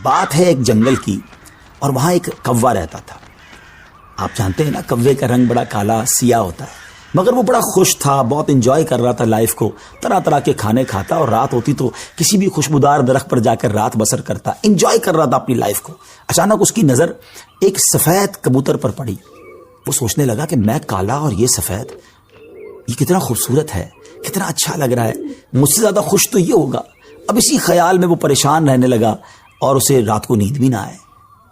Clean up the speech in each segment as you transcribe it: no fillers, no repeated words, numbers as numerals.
بات ہے ایک جنگل کی، اور وہاں ایک کوا رہتا تھا. آپ جانتے ہیں نا کوے کا رنگ بڑا کالا سیاہ ہوتا ہے، مگر وہ بڑا خوش تھا، بہت انجوائے کر رہا تھا لائف کو، طرح طرح کے کھانے کھاتا، اور رات ہوتی تو کسی بھی خوشبودار درخت پر جا کر رات بسر کرتا، انجوائے کر رہا تھا اپنی لائف کو. اچانک اس کی نظر ایک سفید کبوتر پر پڑی. وہ سوچنے لگا کہ میں کالا اور یہ سفید، یہ کتنا خوبصورت ہے، کتنا اچھا لگ رہا ہے، مجھ سے زیادہ خوش تو یہ ہوگا. اب اسی خیال میں وہ پریشان رہنے لگا اور اسے رات کو نیند بھی نہ آئے.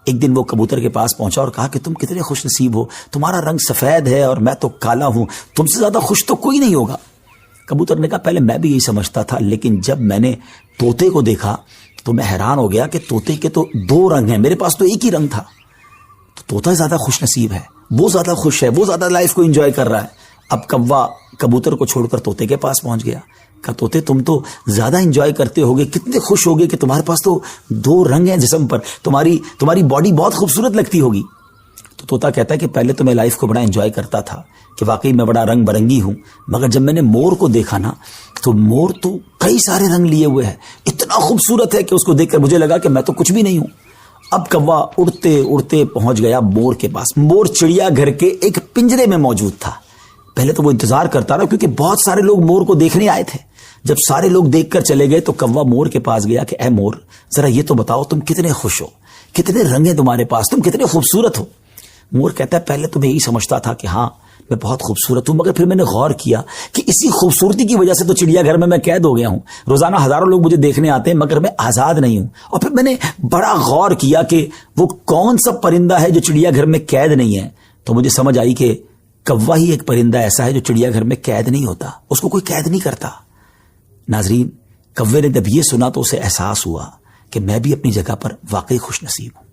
ایک دن وہ کبوتر کے پاس پہنچا اور کہا کہ تم کتنے خوش نصیب ہو، تمہارا رنگ سفید ہے اور میں تو کالا ہوں، تم سے زیادہ خوش تو کوئی نہیں ہوگا. کبوتر نے کہا پہلے میں بھی یہی سمجھتا تھا، لیکن جب میں نے طوطے کو دیکھا تو میں حیران ہو گیا کہ طوطے کے تو دو رنگ ہیں، میرے پاس تو ایک ہی رنگ تھا. تو طوطا زیادہ خوش نصیب ہے، وہ زیادہ خوش ہے، وہ زیادہ لائف کو انجوائے کر رہا ہے. اب کوا کبوتر کو چھوڑ کر طوطے کے پاس پہنچ گیا. کہا طوطے تم تو زیادہ انجوائے کرتے ہوگے، کتنے خوش ہوگے کہ تمہارے پاس تو دو رنگ ہیں جسم پر، تمہاری باڈی بہت خوبصورت لگتی ہوگی. تو طوطا کہتا ہے کہ پہلے تو میں لائف کو بڑا انجوائے کرتا تھا کہ واقعی میں بڑا رنگ برنگی ہوں، مگر جب میں نے مور کو دیکھا نا تو مور تو کئی سارے رنگ لیے ہوئے ہے، اتنا خوبصورت ہے کہ اس کو دیکھ کر مجھے لگا کہ میں تو کچھ بھی نہیں ہوں. اب کوا اڑتے اڑتے پہنچ گیا مور کے پاس. مور چڑیا گھر کے ایک پنجرے میں موجود تھا. پہلے تو وہ انتظار کرتا رہا کیونکہ بہت سارے لوگ مور کو دیکھنے آئے تھے. جب سارے لوگ دیکھ کر چلے گئے تو کوا مور کے پاس گیا کہ اے مور، ذرا یہ تو بتاؤ تم کتنے خوش ہو، کتنے رنگ ہیں تمہارے پاس، تم کتنے خوبصورت ہو. مور کہتا ہے پہلے تو میں یہی سمجھتا تھا کہ ہاں میں بہت خوبصورت ہوں، مگر پھر میں نے غور کیا کہ اسی خوبصورتی کی وجہ سے تو چڑیا گھر میں قید ہو گیا ہوں. روزانہ ہزاروں لوگ مجھے دیکھنے آتے ہیں مگر میں آزاد نہیں ہوں. اور پھر میں نے بڑا غور کیا کہ وہ کون سا پرندہ ہے جو چڑیا گھر میں قید نہیں ہے. تو مجھے سمجھ آئی کہ کوا ہی ایک پرندہ ایسا ہے جو چڑیا گھر میں قید نہیں ہوتا، اس کو کوئی قید نہیں کرتا. ناظرین، کوے نے جب یہ سنا تو اسے احساس ہوا کہ میں بھی اپنی جگہ پر واقعی خوش نصیب ہوں.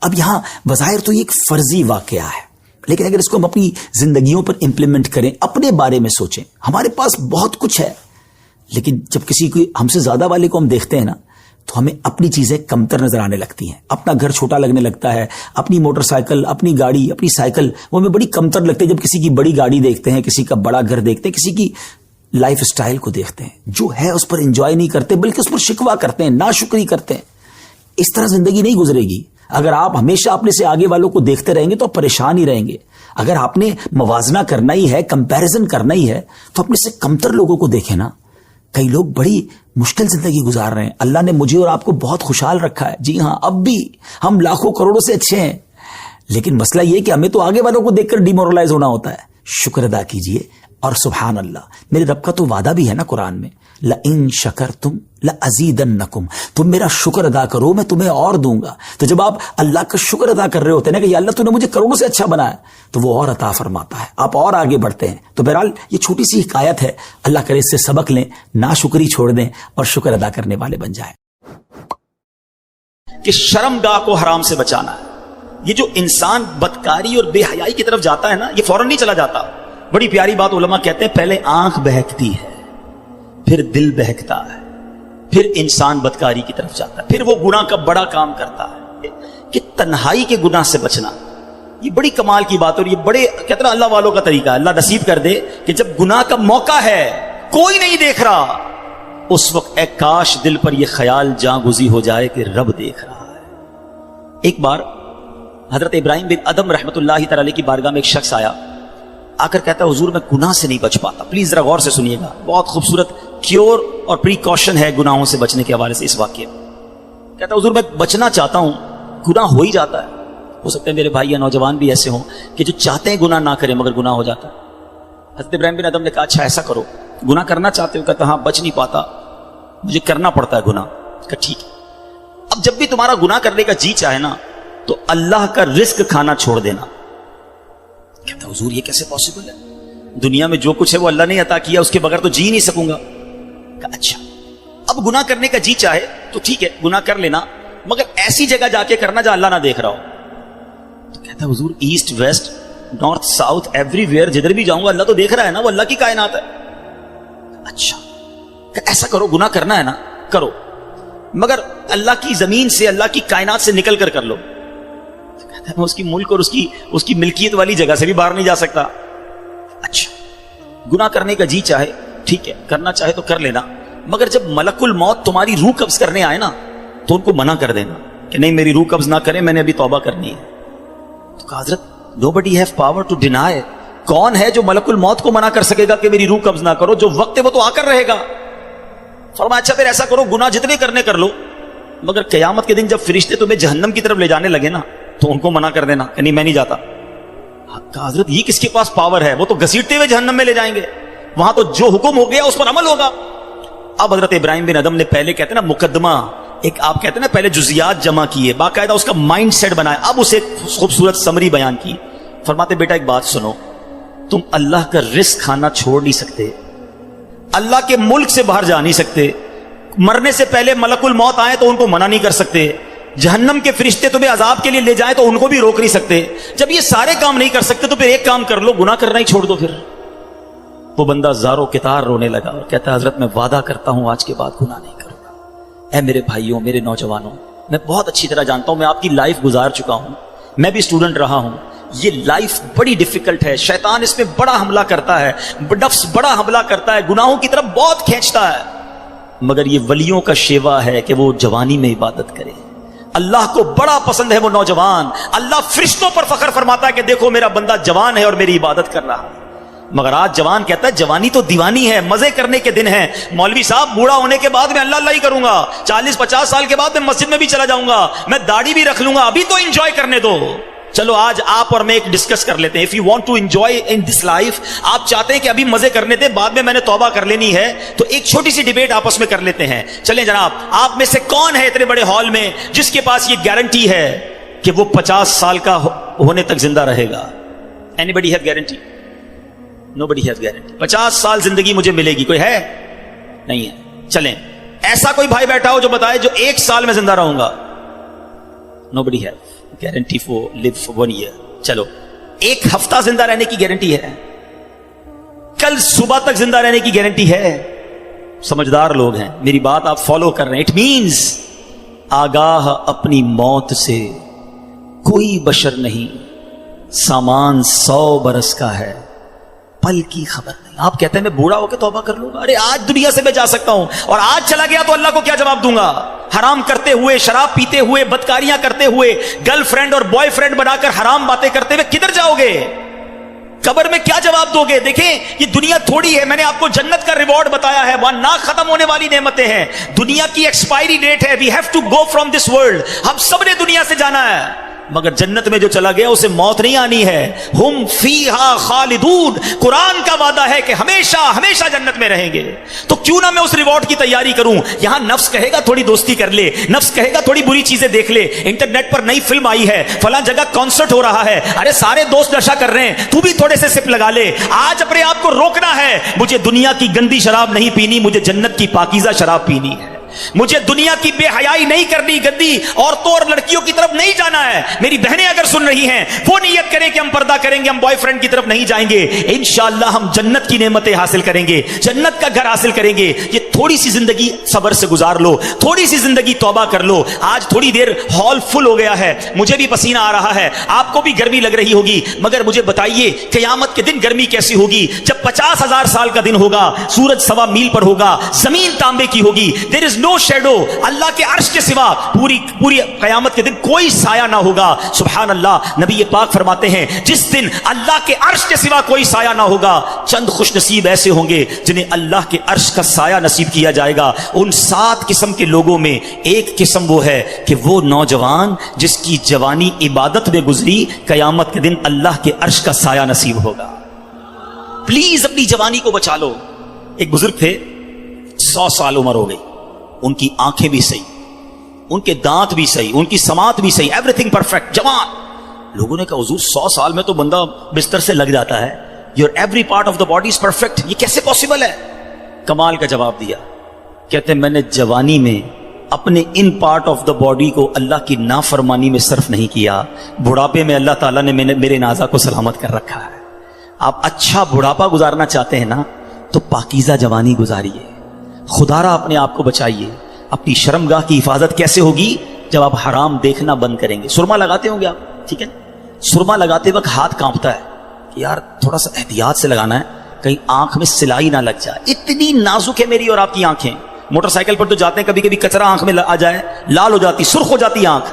اب یہاں بظاہر تو یہ ایک فرضی واقعہ ہے، لیکن اگر اس کو ہم اپنی زندگیوں پر امپلیمنٹ کریں، اپنے بارے میں سوچیں. ہمارے پاس بہت کچھ ہے، لیکن جب کسی کو ہم سے زیادہ والے کو ہم دیکھتے ہیں نا تو ہمیں اپنی چیزیں کمتر نظر آنے لگتی ہیں. اپنا گھر چھوٹا لگنے لگتا ہے، اپنی موٹر سائیکل، اپنی گاڑی، اپنی سائیکل وہ ہمیں بڑی کمتر لگتی ہے جب کسی کی بڑی گاڑی دیکھتے ہیں، کسی کا بڑا گھر دیکھتے ہیں، کسی کی لائف سٹائل کو دیکھتے ہیں. جو ہے اس پر انجوائے نہیں کرتے بلکہ اس پر شکوہ کرتے ہیں، ناشکری کرتے ہیں. اس طرح زندگی نہیں گزرے گی. اگر آپ ہمیشہ اپنے سے آگے والوں کو دیکھتے رہیں گے تو آپ پریشان ہی رہیں گے. اگر آپ نے موازنہ کرنا ہی ہے، کمپیریزن کرنا ہی ہے، تو اپنے سے کمتر لوگوں کو دیکھیں نا. کئی لوگ بڑی مشکل زندگی گزار رہے ہیں. اللہ نے مجھے اور آپ کو بہت خوشحال رکھا ہے. جی ہاں، اب بھی ہم لاکھوں کروڑوں سے اچھے ہیں، لیکن مسئلہ یہ کہ ہمیں تو آگے والوں کو دیکھ کر ڈیمورلائز ہونا ہوتا ہے. شکر ادا کیجئے. اور سبحان اللہ، میرے رب کا تو وعدہ بھی ہے نا قرآن میں، لَإِن شَكَرْتُمْ لَأَزِيدَنَّكُمْ، تم میرا شکر ادا کرو میں تمہیں اور دوں گا. تو جب آپ اللہ کا شکر ادا کر رہے ہوتے ہیں نا کہ یا اللہ تو نے مجھے کروڑوں سے اچھا بنایا، تو وہ اور عطا فرماتا ہے، آپ اور آگے بڑھتے ہیں. تو بہرحال یہ چھوٹی سی حکایت ہے، اللہ کرے اس سے سبق لیں، ناشکری چھوڑ دیں اور شکر ادا کرنے والے بن جائیں. کہ شرمگاہ کو حرام سے بچانا ہے. یہ جو انسان بدکاری اور بے حیائی کی طرف جاتا ہے نا، یہ فوراً نہیں چلا جاتا. بڑی پیاری بات علماء کہتے ہیں، پہلے آنکھ بہکتی ہے، پھر دل بہکتا ہے، پھر انسان بدکاری کی طرف جاتا ہے، پھر وہ گناہ کا بڑا کام کرتا ہے. کہ تنہائی کے گناہ سے بچنا یہ بڑی کمال کی بات ہے، اور یہ بڑے کہتے ہیں اللہ والوں کا طریقہ ہے. اللہ نصیب کر دے کہ جب گناہ کا موقع ہے، کوئی نہیں دیکھ رہا، اس وقت اے کاش دل پر یہ خیال جاں گزی ہو جائے کہ رب دیکھ رہا ہے. ایک بار حضرت ابراہیم بن ادم رحمت اللہ تعالی علیہ کی بارگاہ میں ایک شخص آیا، آ کر کہتا ہے حضور میں گناہ سے نہیں بچ پاتا. پلیز ذرا غور سے سنیے گا، بہت خوبصورت کیور اور پریکاشن ہے گناہوں سے بچنے کے حوالے سے اس واقعے میں. کہتا ہے حضور میں بچنا چاہتا ہوں، گناہ ہو ہی جاتا ہے. ہو سکتا ہے میرے بھائی یا نوجوان بھی ایسے ہوں کہ جو چاہتے ہیں گناہ نہ کریں مگر گناہ ہو جاتا ہے. حضرت ابراہیم بن ادم نے کہا اچھا ایسا کرو، گناہ کرنا چاہتے ہو؟ کہتا ہاں بچ نہیں پاتا، مجھے کرنا پڑتا ہے گناہ. کہا ٹھیک ہے، اب جب بھی تمہارا گناہ کرنے کا جی چاہے نا تو اللہ کا رزق کھانا چھوڑ دینا. کہتا حضور یہ کیسے پاسبل ہے؟ دنیا میں جو کچھ ہے وہ اللہ نے عطا کیا، اس کے بغیر تو جی نہیں سکوں گا. کہا اچھا اب گناہ کرنے کا جی چاہے تو ٹھیک ہے گناہ کر لینا، مگر ایسی جگہ جا کے کرنا جہاں اللہ نہ دیکھ رہا ہو. تو کہتا حضور east west north south every where جدھر بھی جاؤں گا اللہ تو دیکھ رہا ہے نا، وہ اللہ کی کائنات ہے. اچھا ایسا کرو، گناہ کرنا ہے نا کرو، مگر اللہ کی زمین سے اللہ کی کائنات سے نکل کر لو. کہتا ہے میں اس کی ملک اور اس کی ملکیت والی جگہ سے بھی باہر نہیں جا سکتا. اچھا گناہ کرنے کا جی چاہے ٹھیک ہے، کرنا چاہے تو کر لینا، مگر جب ملک الموت تمہاری روح قبض کرنے آئے نا تو ان کو منع کر دینا. کہ نہیں میری روح قبض نہ کرے, میں نے ابھی توبہ کرنی ہے. تو کہا حضرت nobody have power to deny. کون ہے جو ملک الموت کو منع کر سکے گا کہ میری روح قبض نہ کرو؟ جو وقت ہے وہ تو آ کر رہے گا. فرمایا اچھا پھر ایسا کرو, گناہ جتنے کرنے کر لو, مگر قیامت کے دن جب فرشتے تمہیں جہنم کی طرف لے جانے لگے نا تو ان کو منع کر دینا کہ نہیں میں نہیں جاتا. کہا حضرت یہ کس کے پاس پاور ہے؟ وہ تو گھسیٹتے ہوئے جہنم میں لے جائیں گے, وہاں تو جو حکم ہو گیا اس پر عمل ہوگا. اب حضرت ابراہیم بن ادم نے پہلے کہتے ہیں نا مقدمہ, ایک آپ کہتے ہیں نا پہلے جزیات جمع کیے, باقاعدہ اس کا مائنڈ سیٹ بنایا, اب اسے خوبصورت سمری بیان کی. فرماتے بیٹا ایک بات سنو, تم اللہ کا رزق کھانا چھوڑ نہیں سکتے, اللہ کے ملک سے باہر جا نہیں سکتے, مرنے سے پہلے ملک الموت آئے تو ان کو منع نہیں کر سکتے, جہنم کے فرشتے تمہیں عذاب کے لیے لے جائیں تو ان کو بھی روک نہیں سکتے. جب یہ سارے کام نہیں کر سکتے تو پھر ایک کام کر لو, گناہ کرنا ہی چھوڑ دو. پھر وہ بندہ زارو کتار رونے لگا اور کہتا ہے حضرت میں وعدہ کرتا ہوں آج کے بعد گناہ نہیں کروں گا. اے میرے بھائیوں, میرے نوجوانوں, میں بہت اچھی طرح جانتا ہوں, میں آپ کی لائف گزار چکا ہوں, میں بھی اسٹوڈنٹ رہا ہوں. یہ لائف بڑی ڈیفیکلٹ ہے, شیطان اس میں بڑا حملہ کرتا ہے, نفس بڑا حملہ کرتا ہے, گناہوں کی طرف بہت کھینچتا ہے. مگر یہ ولیوں کا شیوا ہے کہ وہ جوانی میں عبادت کرے. اللہ کو بڑا پسند ہے وہ نوجوان. اللہ فرشتوں پر فخر فرماتا ہے کہ دیکھو میرا بندہ جوان ہے اور میری عبادت کر رہا ہے. مگر آج جوان کہتا ہے جوانی تو دیوانی ہے, مزے کرنے کے دن ہیں. مولوی صاحب بوڑھا ہونے کے بعد میں اللہ اللہ ہی کروں گا, 40-50 سال کے بعد میں مسجد میں بھی چلا جاؤں گا, میں داڑھی بھی رکھ لوں گا, ابھی تو انجوائے کرنے دو. چلو آج آپ اور میں ایک ڈسکس کر لیتے ہیں. If you want to enjoy in this life, آپ چاہتے ہیں کہ ابھی مزے کرنے دے, بعد میں نے توبہ کر لینی ہے, تو ایک چھوٹی سی ڈیبیٹ آپس میں کر لیتے ہیں. چلیں جناب, آپ میں سے کون ہے اتنے بڑے ہال میں جس کے پاس یہ گارنٹی ہے کہ وہ 50 سال کا ہونے تک زندہ رہے گا؟ Anybody have guarantee? Nobody has guarantee. 50 سال زندگی مجھے ملے گی, کوئی ہے؟ نہیں ہے. چلیں ایسا کوئی بھائی بیٹھا ہو جو بتائے جو 1 سال میں زندہ رہوں گا. Nobody has guarantee for live for 1 year. چلو 1 ہفتہ زندہ رہنے کی گارنٹی ہے, کل صبح تک زندہ رہنے کی گارنٹی ہے. سمجھدار لوگ ہیں, میری بات آپ فالو کر رہے ہیں. اٹ مینز آگاہ اپنی موت سے کوئی بشر نہیں, سامان 100 برس کا ہے, پل کی خبر نہیں. آپ کہتے ہیں میں بوڑھا ہو کے توبہ کر لوں گا. ارے آج دنیا سے میں جا سکتا ہوں, اور آج چلا گیا تو اللہ کو کیا جواب دوں گا؟ حرام کرتے ہوئے, شراب پیتے ہوئے, بدکاریاں کرتے ہوئے, گرل فرینڈ اور بوائے فرینڈ بنا کر حرام باتیں کرتے ہوئے کدھر جاؤ گے؟ قبر میں کیا جواب دو گے؟ دیکھیں یہ دنیا تھوڑی ہے, میں نے آپ کو جنت کا ریوارڈ بتایا ہے, وہاں نہ ختم ہونے والی نعمتیں ہیں. دنیا کی ایکسپائری ڈیٹ ہے, we have to go from this world, ہم سب نے دنیا سے جانا ہے. مگر جنت میں جو چلا گیا اسے موت نہیں آنی ہے. ہم فیہا خالدون, قرآن کا وعدہ ہے کہ ہمیشہ ہمیشہ جنت میں رہیں گے. تو کیوں نہ میں اس ریوارڈ کی تیاری کروں؟ یہاں نفس کہے گا تھوڑی دوستی کر لے, نفس کہے گا تھوڑی بری چیزیں دیکھ لے, انٹرنیٹ پر نئی فلم آئی ہے, فلاں جگہ کانسرٹ ہو رہا ہے, ارے سارے دوست نشہ کر رہے ہیں, تو بھی تھوڑے سے سپ لگا لے. آج اپنے آپ کو روکنا ہے, مجھے دنیا کی گندی شراب نہیں پینی, مجھے جنت کی پاکیزہ شراب پینی ہے. مجھے دنیا کی بے حیائی نہیں کرنی, گندی عورتوں اور لڑکیوں کی طرف نہیں جانا ہے. میری بہنیں اگر سن رہی ہیں وہ نیت کریں کہ ہم پردہ کریں گے, ہم بوائے فرینڈ کی طرف نہیں جائیں گے, انشاءاللہ ہم جنت کی نعمتیں حاصل کریں گے, جنت کا گھر حاصل کریں گے. یہ تھوڑی سی زندگی صبر سے گزار لو, تھوڑی سی زندگی توبہ کر لو. آج تھوڑی دیر ہال فل ہو گیا ہے, مجھے بھی پسینہ آ رہا ہے, آپ کو بھی گرمی لگ رہی ہوگی, مگر مجھے بتائیے قیامت کے دن گرمی کیسی ہوگی؟ جب 50,000 سال کا دن ہوگا, سورج 1.25 میل پر ہوگا, زمین تانبے کی ہوگی, there is no shadow, اللہ کے عرش کے سوا پوری قیامت کے دن کوئی سایہ نہ ہوگا. سبحان اللہ, نبی پاک فرماتے ہیں جس دن اللہ کے عرش کے سوا کوئی سایہ نہ ہوگا, چند خوش نصیب ایسے ہوں گے جنہیں اللہ کے عرش کا سایہ نصیب کیا جائے گا. ان 7 قسم کے لوگوں میں ایک قسم وہ ہے کہ وہ نوجوان جس کی جوانی عبادت میں گزری, قیامت کے دن اللہ کے عرش کا سایہ نصیب ہوگا. پلیز اپنی جوانی کو بچا لو. ایک بزرگ تھے, 100 سال عمر ہو گئی, ان کی آنکھیں بھی صحیح, ان کے دانت بھی صحیح, ان کی سماعت بھی صحیح, ایوری تھنگ پرفیکٹ, جوان. لوگوں نے کہا حضور 100 سال میں تو بندہ بستر سے لگ جاتا ہے, your every part of the body is perfect, یہ کیسے پاسبل ہے؟ کمال کا جواب دیا. کہتے ہیں میں نے جوانی میں اپنے in part of the body کو اللہ کی نافرمانی میں صرف نہیں کیا, بڑھاپے میں اللہ تعالیٰ نے میرے نازا کو سلامت کر رکھا ہے. آپ اچھا بڑھاپا گزارنا چاہتے ہیں نا, تو پاکیزہ جوانی گزاریے, خدا را اپنے آپ کو بچائیے. اپنی شرمگاہ کی حفاظت کیسے ہوگی؟ جب آپ حرام دیکھنا بند کریں گے. سرما لگاتے ہوں گے آپ, ٹھیک ہے, سرما لگاتے وقت ہاتھ کانپتا ہے کہ یار تھوڑا سا احتیاط سے لگانا ہے, کہیں آنکھ میں سلائی نہ لگ جائے. اتنی نازک ہے میری اور آپ کی آنکھیں. موٹر سائیکل پر تو جاتے ہیں, کبھی کبھی کچرا آنکھ میں آ جائے, لال ہو جاتی, سرخ ہو جاتی آنکھ.